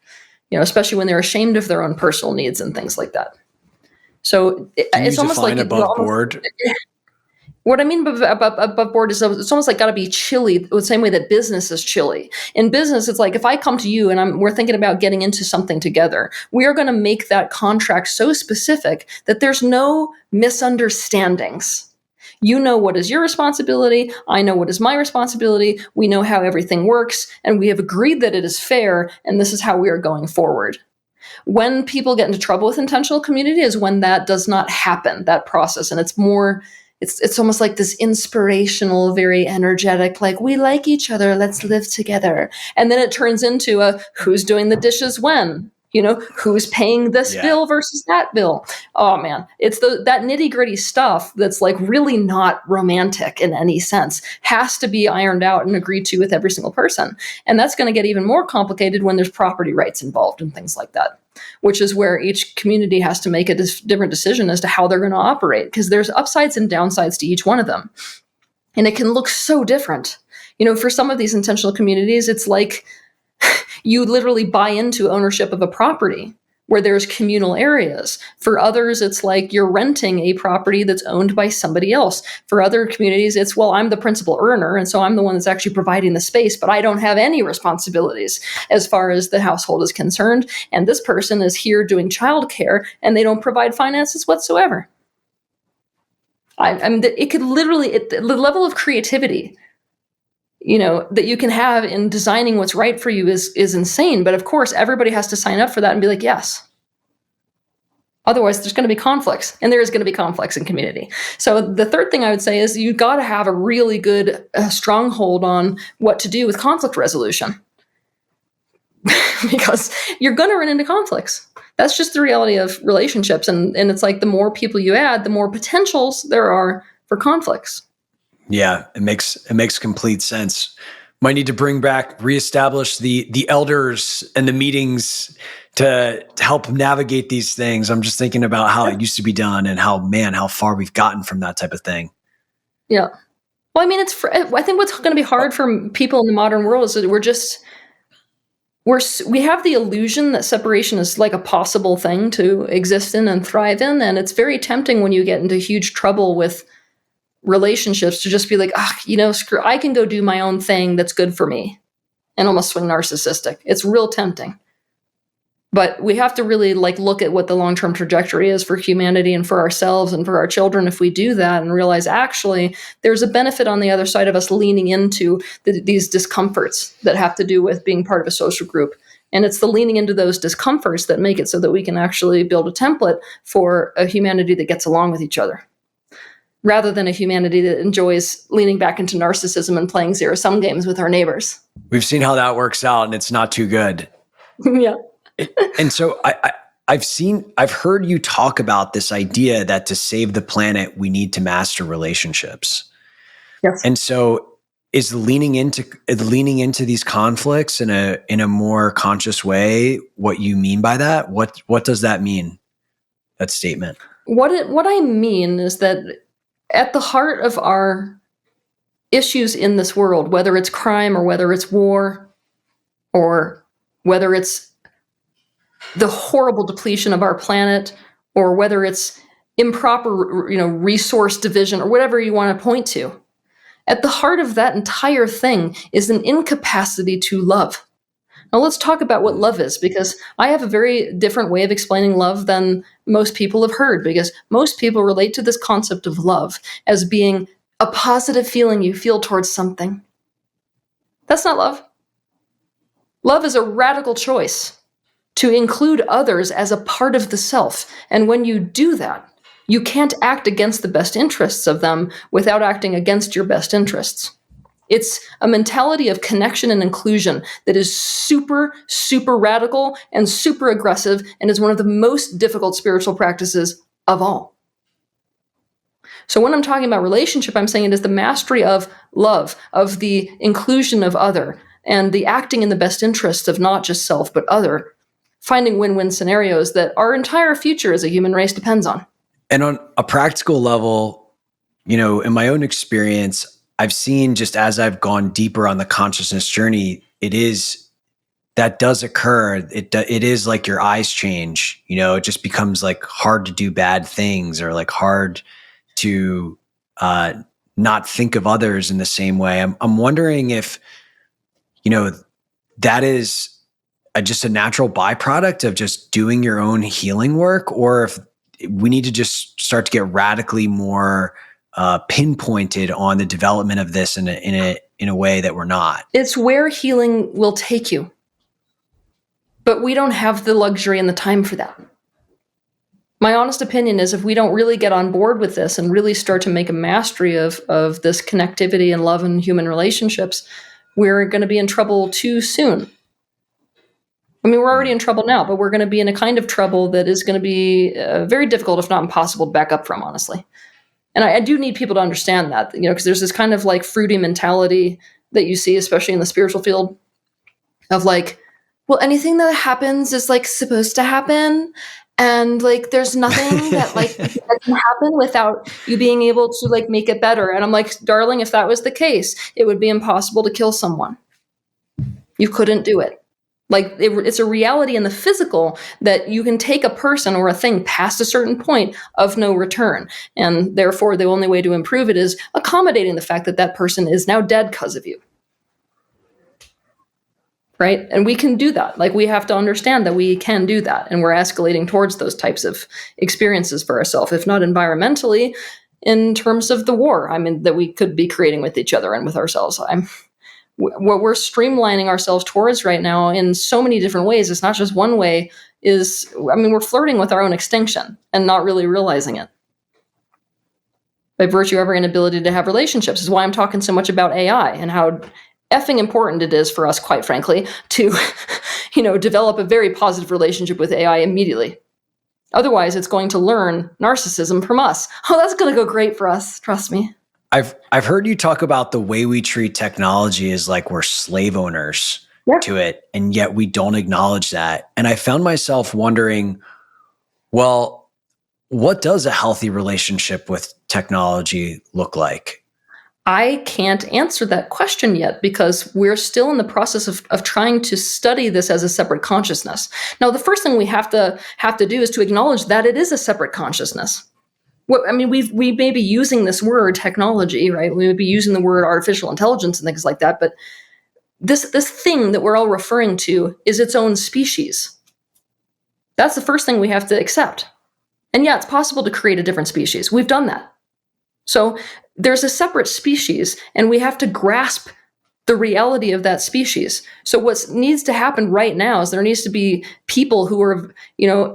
especially when they're ashamed of their own personal needs and things like that. So it's almost like above board. What I mean by above board is it's almost like got to be chilly, the same way that business is chilly. In business, it's like if I come to you and we're thinking about getting into something together, we are going to make that contract so specific that there's no misunderstandings. You know what is your responsibility. I know what is my responsibility. We know how everything works, and we have agreed that it is fair, and this is how we are going forward. When people get into trouble with intentional community is when that does not happen, that process, and it's more, it's almost like this inspirational, very energetic, like, we like each other, let's live together. And then it turns into a who's doing the dishes when? Who's paying this bill versus that bill? Oh man, it's that nitty gritty stuff that's like really not romantic in any sense, has to be ironed out and agreed to with every single person. And that's going to get even more complicated when there's property rights involved and things like that, which is where each community has to make a different decision as to how they're going to operate, because there's upsides and downsides to each one of them. And it can look so different. For some of these intentional communities, it's like you literally buy into ownership of a property where there's communal areas. For others, it's like you're renting a property that's owned by somebody else. For other communities, it's, well, I'm the principal earner, and so I'm the one that's actually providing the space, but I don't have any responsibilities as far as the household is concerned. And this person is here doing childcare, and they don't provide finances whatsoever. It could literally, the level of creativity that you can have in designing what's right for you is insane. But of course, everybody has to sign up for that and be like, yes. Otherwise, there's going to be conflicts, and there is going to be conflicts in community. So the third thing I would say is you've got to have a really good stronghold on what to do with conflict resolution, because you're going to run into conflicts. That's just the reality of relationships. And it's like the more people you add, the more potentials there are for conflicts. Yeah, it makes complete sense. Might need to reestablish the elders and the meetings to help navigate these things. I'm just thinking about how it used to be done and how far we've gotten from that type of thing. Yeah. Well, I mean, I think what's going to be hard for people in the modern world is that we have the illusion that separation is like a possible thing to exist in and thrive in. And it's very tempting when you get into huge trouble with relationships to just be like, screw, I can go do my own thing that's good for me, and almost swing narcissistic. It's real tempting. But we have to really look at what the long-term trajectory is for humanity and for ourselves and for our children if we do that, and realize actually there's a benefit on the other side of us leaning into these discomforts that have to do with being part of a social group. And it's the leaning into those discomforts that make it so that we can actually build a template for a humanity that gets along with each other, rather than a humanity that enjoys leaning back into narcissism and playing zero-sum games with our neighbors. We've seen how that works out, and it's not too good. Yeah. And so I've heard you talk about this idea that to save the planet, we need to master relationships. Yes. And so is leaning into these conflicts in a more conscious way what you mean by that? What does that mean, that statement? What I mean is that at the heart of our issues in this world, whether it's crime or whether it's war or whether it's the horrible depletion of our planet or whether it's improper, resource division or whatever you want to point to, at the heart of that entire thing is an incapacity to love. Now let's talk about what love is, because I have a very different way of explaining love than most people have heard, because most people relate to this concept of love as being a positive feeling you feel towards something. That's not love. Love is a radical choice to include others as a part of the self. And when you do that, you can't act against the best interests of them without acting against your best interests. It's a mentality of connection and inclusion that is super, super radical and super aggressive, and is one of the most difficult spiritual practices of all. So when I'm talking about relationship, I'm saying it is the mastery of love, of the inclusion of other, and the acting in the best interests of not just self, but other, finding win-win scenarios that our entire future as a human race depends on. And on a practical level, in my own experience, I've seen, just as I've gone deeper on the consciousness journey, that does occur. It is like your eyes change, it just becomes hard to do bad things, or hard to not think of others in the same way. I'm wondering if, that is just a natural byproduct of just doing your own healing work, or if we need to just start to get radically more pinpointed on the development of this in a way that we're not. It's where healing will take you. But we don't have the luxury and the time for that. My honest opinion is, if we don't really get on board with this and really start to make a mastery of this connectivity and love and human relationships, we're going to be in trouble too soon. I mean, we're already in trouble now, but we're going to be in a kind of trouble that is going to be very difficult, if not impossible, to back up from, honestly. And I do need people to understand that, because there's this kind of fruity mentality that you see, especially in the spiritual field, of well, anything that happens is supposed to happen. And there's nothing that that can happen without you being able to make it better. And I'm like, darling, if that was the case, it would be impossible to kill someone. You couldn't do it. It's a reality in the physical that you can take a person or a thing past a certain point of no return. And therefore, the only way to improve it is accommodating the fact that that person is now dead because of you. Right? And we can do that. We have to understand that we can do that. And we're escalating towards those types of experiences for ourselves, if not environmentally, in terms of the war, that we could be creating with each other and with ourselves. What we're streamlining ourselves towards right now in so many different ways, it's not just one way, we're flirting with our own extinction and not really realizing it. By virtue of our inability to have relationships is why I'm talking so much about AI and how effing important it is for us, quite frankly, to, develop a very positive relationship with AI immediately. Otherwise, it's going to learn narcissism from us. Oh, that's going to go great for us. Trust me. I've heard you talk about the way we treat technology as we're slave owners to it, and yet we don't acknowledge that. And I found myself wondering, well, what does a healthy relationship with technology look like? I can't answer that question yet, because we're still in the process of trying to study this as a separate consciousness. Now, the first thing we have to do is to acknowledge that it is a separate consciousness. We may be using this word technology, right? We may be using the word artificial intelligence and things like that, but this thing that we're all referring to is its own species. That's the first thing we have to accept. And yeah, it's possible to create a different species. We've done that. So there's a separate species, and we have to grasp the reality of that species. So what needs to happen right now is there needs to be people who are,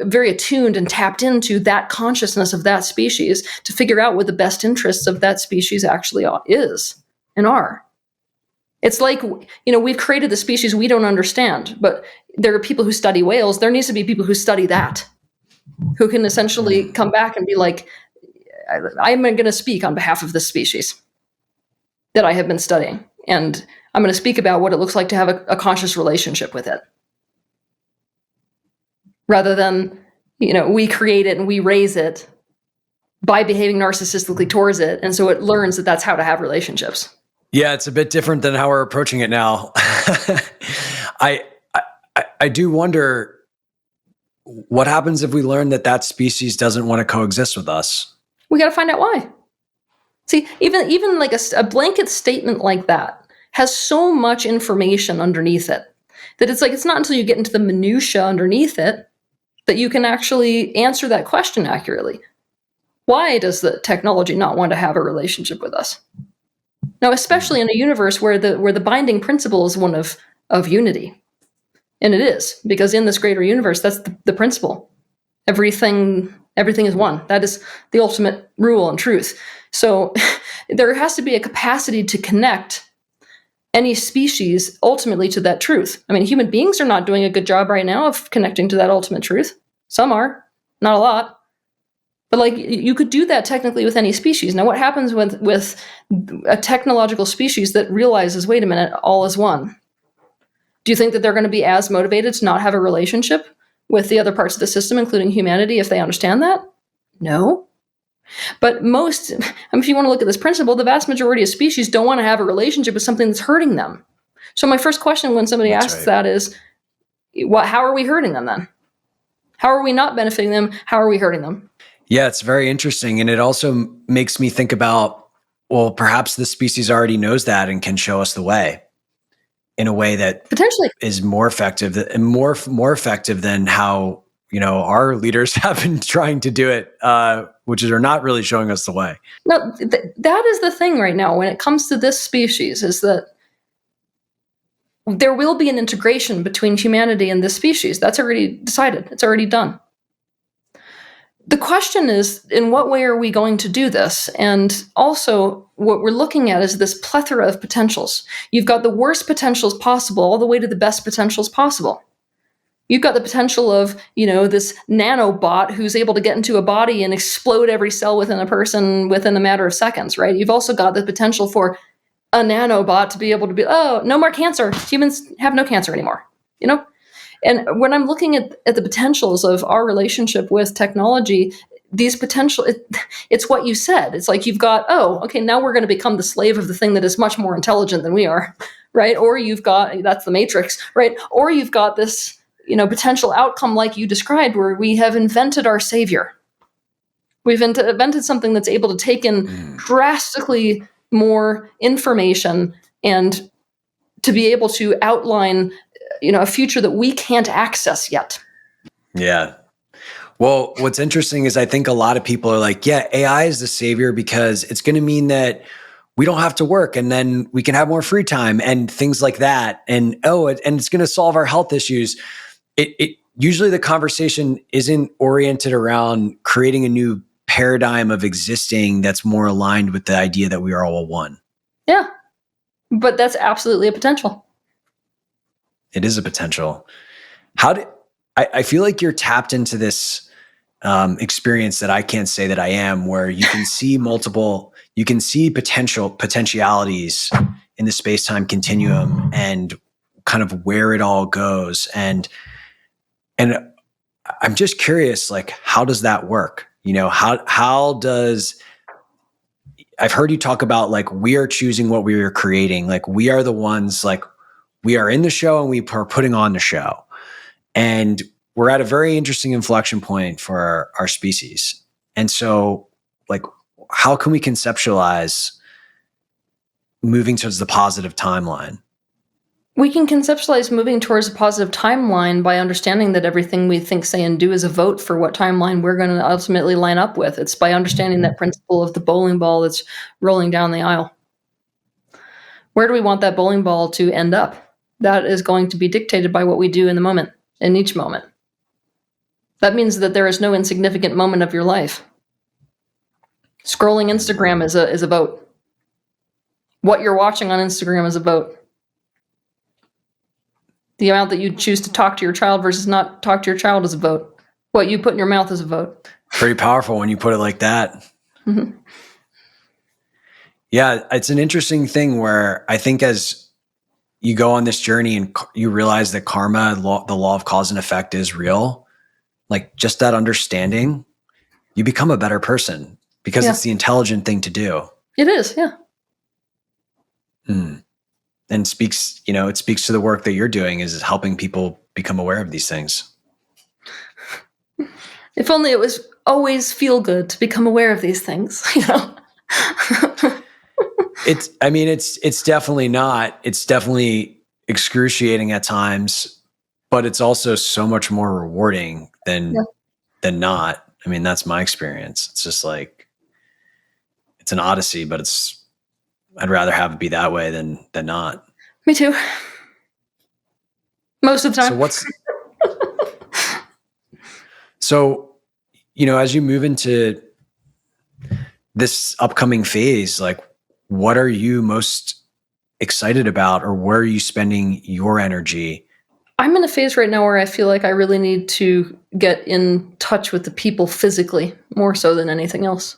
very attuned and tapped into that consciousness of that species to figure out what the best interests of that species actually is and are. It's like, we've created the species we don't understand, but there are people who study whales. There needs to be people who study that, who can essentially come back and be like, I'm going to speak on behalf of this species that I have been studying. And I'm going to speak about what it looks like to have a conscious relationship with it. Rather than, we create it and we raise it by behaving narcissistically towards it. And so it learns that that's how to have relationships. Yeah, it's a bit different than how we're approaching it now. I do wonder what happens if we learn that species doesn't want to coexist with us. We got to find out why. See, even like a blanket statement like that has so much information underneath it that it's not until you get into the minutia underneath it that you can actually answer that question accurately. Why does the technology not want to have a relationship with us? Now, especially in a universe where the binding principle is one of unity. And it is, because in this greater universe, that's the principle. Everything is one. That is the ultimate rule and truth. So there has to be a capacity to connect any species ultimately to that truth. I mean, human beings are not doing a good job right now of connecting to that ultimate truth. Some are, not a lot. But you could do that technically with any species. Now, what happens with a technological species that realizes, wait a minute, all is one? Do you think that they're going to be as motivated to not have a relationship with the other parts of the system, including humanity, if they understand that? No. But if you want to look at this principle, the vast majority of species don't want to have a relationship with something that's hurting them. So my first question when somebody asks that is, how are we hurting them then? How are we not benefiting them? How are we hurting them? Yeah, it's very interesting. And it also makes me think about, well, perhaps the species already knows that and can show us the way in a way that potentially is more effective and more effective than how, our leaders have been trying to do it, which are not really showing us the way. No, that is the thing right now when it comes to this species, is that there will be an integration between humanity and this species. That's already decided. It's already done. The question is, in what way are we going to do this? And also, what we're looking at is this plethora of potentials. You've got the worst potentials possible all the way to the best potentials possible. You've got the potential of, this nanobot who's able to get into a body and explode every cell within a person within a matter of seconds, right? You've also got the potential for a nanobot to be able to be, oh, no more cancer. Humans have no cancer anymore, And when I'm looking at the potentials of our relationship with technology, these potential, it's what you said. It's like you've got, now we're going to become the slave of the thing that is much more intelligent than we are, right? Or you've got, that's the Matrix, right? Or you've got this, potential outcome like you described, where we have invented our savior. We've invented something that's able to take in drastically more information and to be able to outline a future that we can't access yet. Yeah. Well, what's interesting is I think a lot of people are like, yeah, AI is the savior because it's going to mean that we don't have to work and then we can have more free time and things like that. And, and it's going to solve our health issues. It usually the conversation isn't oriented around creating a new paradigm of existing that's more aligned with the idea that we are all one. Yeah. But that's absolutely a potential. It is a potential. I feel like you're tapped into this experience that I can't say that I am, where you can see potentialities in the space-time continuum and kind of where it all goes. And I'm just curious, how does that work? How does, I've heard you talk about we are choosing what we are creating. We are the ones, we are in the show and we are putting on the show. And we're at a very interesting inflection point for our species. And so, how can we conceptualize moving towards the positive timeline? We can conceptualize moving towards a positive timeline by understanding that everything we think, say, and do is a vote for what timeline we're going to ultimately line up with. It's by understanding that principle of the bowling ball that's rolling down the aisle. Where do we want that bowling ball to end up? That is going to be dictated by what we do in the moment, in each moment. That means that there is no insignificant moment of your life. Scrolling Instagram is a vote. What you're watching on Instagram is a vote. The amount that you choose to talk to your child versus not talk to your child is a vote. What you put in your mouth is a vote. Pretty powerful when you put it like that. Mm-hmm. Yeah, it's an interesting thing where I think as you go on this journey and you realize that karma, the law of cause and effect is real, like just that understanding, you become a better person because it's the intelligent thing to do. It is, yeah. And speaks, it speaks to the work that you're doing is helping people become aware of these things. If only it was always feel good to become aware of these things, It's definitely not. It's definitely excruciating at times, but it's also so much more rewarding than not. I mean, that's my experience. It's just like, it's an odyssey, but I'd rather have it be that way than not. Me too. Most of the time. So, as you move into this upcoming phase, like what are you most excited about, or where are you spending your energy? I'm in a phase right now where I feel like I really need to get in touch with the people physically, more so than anything else.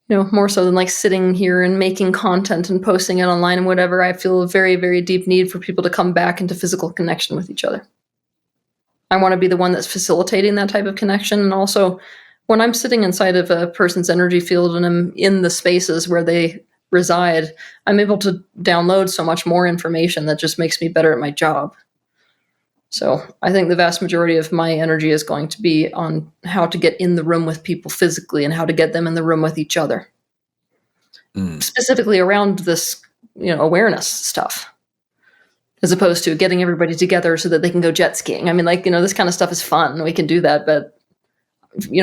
More so than like sitting here and making content and posting it online and whatever. I feel a very, very deep need for people to come back into physical connection with each other. I want to be the one that's facilitating that type of connection. And also, when I'm sitting inside of a person's energy field and I'm in the spaces where they reside, I'm able to download so much more information that just makes me better at my job. So I think the vast majority of my energy is going to be on how to get in the room with people physically and how to get them in the room with each other. Specifically around this, awareness stuff, as opposed to getting everybody together so that they can go jet skiing. I mean, this kind of stuff is fun. We can do that. But,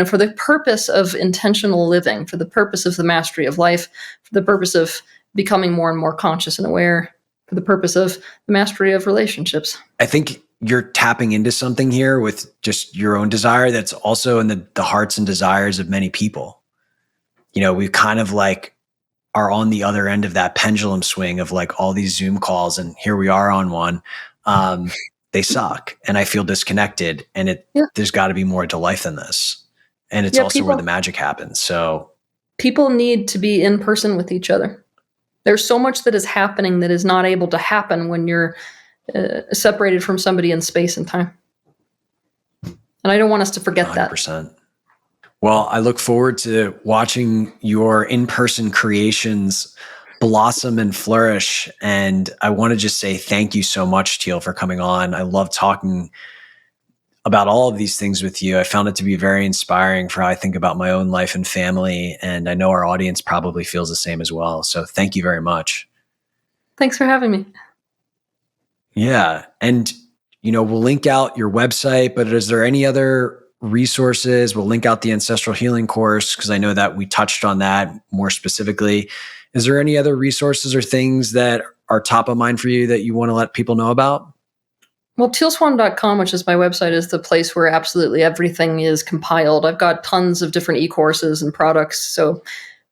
for the purpose of intentional living, for the purpose of the mastery of life, for the purpose of becoming more and more conscious and aware, for the purpose of the mastery of relationships. I think you're tapping into something here with just your own desire that's also in the hearts and desires of many people. We kind of like are on the other end of that pendulum swing of like all these Zoom calls, and here we are on one. They suck, and I feel disconnected, and there's got to be more to life than this. And it's also where the magic happens. So people need to be in person with each other. There's so much that is happening that is not able to happen when you're separated from somebody in space and time. And I don't want us to forget 100%. That. Well, I look forward to watching your in-person creations blossom and flourish. And I want to just say thank you so much, Teal, for coming on. I love talking about all of these things with you. I found it to be very inspiring for how I think about my own life and family. And I know our audience probably feels the same as well. So thank you very much. Thanks for having me. Yeah. And, we'll link out your website, but is there any other resources? We'll link out the Ancestral Healing course, because I know that we touched on that more specifically. Is there any other resources or things that are top of mind for you that you want to let people know about? Well, tealswan.com, which is my website, is the place where absolutely everything is compiled. I've got tons of different e-courses and products. So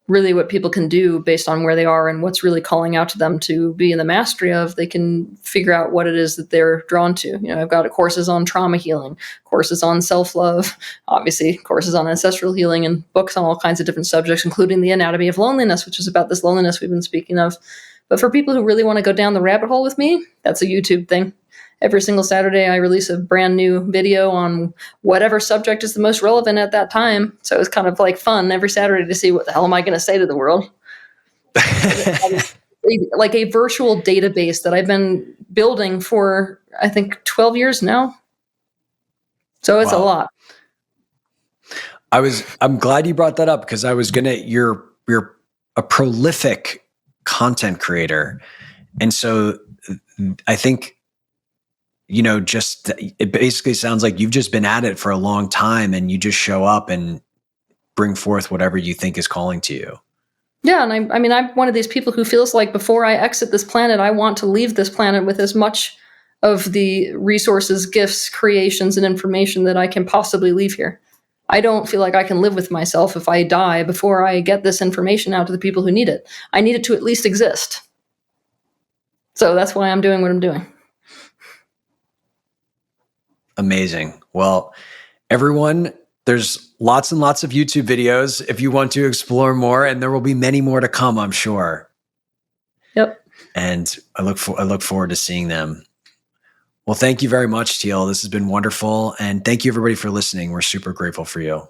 really what people can do based on where they are and what's really calling out to them to be in the mastery of, they can figure out what it is that they're drawn to. I've got courses on trauma healing, courses on self-love, obviously courses on ancestral healing, and books on all kinds of different subjects, including The Anatomy of Loneliness, which is about this loneliness we've been speaking of. But for people who really want to go down the rabbit hole with me, that's a YouTube thing. Every single Saturday, I release a brand new video on whatever subject is the most relevant at that time. So it's kind of like fun every Saturday to see what the hell am I going to say to the world. Like a virtual database that I've been building for, I think, 12 years now. So it's a lot. I'm glad you brought that up, because I was you're a prolific content creator. And so I think, just it basically sounds like you've just been at it for a long time and you just show up and bring forth whatever you think is calling to you. Yeah, and I mean, I'm one of these people who feels like before I exit this planet, I want to leave this planet with as much of the resources, gifts, creations, and information that I can possibly leave here. I don't feel like I can live with myself if I die before I get this information out to the people who need it. I need it to at least exist. So that's why I'm doing what I'm doing. Amazing. Well, everyone, there's lots and lots of YouTube videos if you want to explore more, and there will be many more to come, I'm sure. Yep. And I look forward to seeing them. Well, thank you very much, Teal. This has been wonderful. And thank you, everybody, for listening. We're super grateful for you.